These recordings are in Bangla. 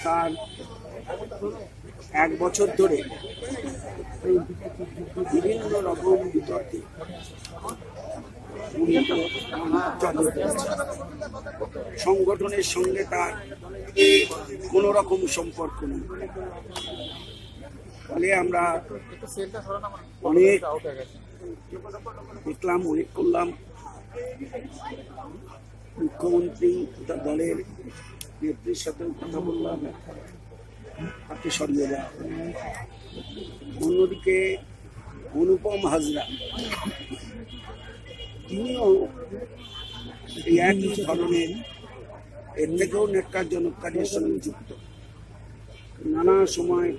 তার 1 বছর ধরে বিভিন্ন রকম বিতর্কে সংগঠনের সঙ্গে তার কোনো রকম সম্পর্ক নেই। ফলে আমরা অনেক দেখলাম, অনেক করলাম। মুখ্যমন্ত্রী তার দলের নেত্রীর সাথেও কথা বললাম, তাকে সরিয়ে দেওয়া। অন্যদিকে অনুপম হাজরা, তিনিও এই একই ধরনের এর থেকেও ন্যাক্কারজনক কাজের সঙ্গে যুক্ত। নানা সময়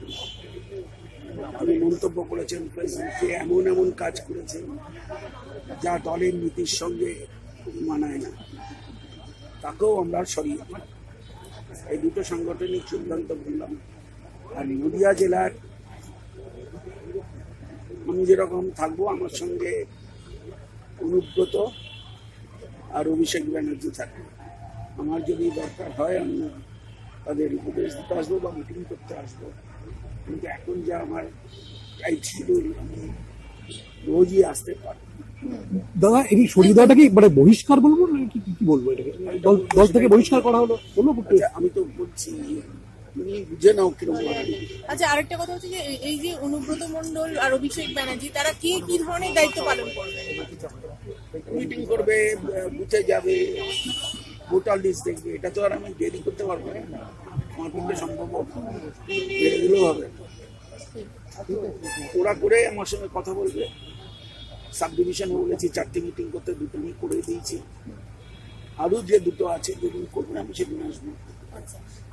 তিনি মন্তব্য করেছেন প্রেসিডেন্টকে, এমন এমন কাজ করেছেন যা দলের নীতির সঙ্গে মানায় না। তাকেও আমরা সরিয়ে দিই। এই দুটো সাংগঠনিক সিদ্ধান্ত বললাম। আর নদিয়া জেলার আমি যেরকম থাকবো, আমার সঙ্গে অনুব্রত আর অভিষেক ব্যানার্জি থাকবে। আমার যদি দরকার হয় আমি তাদের উপদেশ দিতে আসবো বা মিটিং করতে আসবো, কিন্তু এখন যা আমার টাইট শিডিউল, আমি রোজই আসতে পারি। দাদা, এই সরিয়ে দেওয়াটা কি মানে বহিষ্কার বলবো না কি বলবো? এটাকে দল থেকে বহিষ্কার করা হলো বলবো? আমি তো বলছি তুমি বুঝে নাও কিরকম। আচ্ছা, আরেকটা কথা হচ্ছে যে এই যে অনুব্রত মণ্ডল আর অভিষেক ব্যানার্জি, তারা কি ধরনের দায়িত্ব পালন করবে? মিটিং করবে, বুঝে যাবে, ভোটার লিস্ট দেখবে। এটা তো আর আমি দেরি করতে পারবো না, আমার পক্ষে সম্ভব এগুলো হবে। ওরা করে আমার সঙ্গে কথা বলবে। সাব ডিভিশনে বলেছি 4টে মিটিং করতে, 2টো আমি করে দিয়েছি। আরো যে 2টো আছে, যেদিন করবে আমি সেদিন আসবো।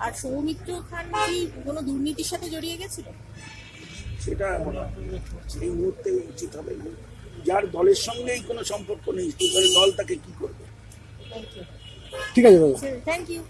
আর সৌমিত্র খান কি কোনো দুর্নীতির সাথে জড়িয়ে গেছিল? সেটা এই মুহূর্তে উচিত হবে না। যার দলের সঙ্গেই কোনো সম্পর্ক নেই, দল তাকে কি করবে? ঠিক আছে দাদা, থ্যাংক ইউ।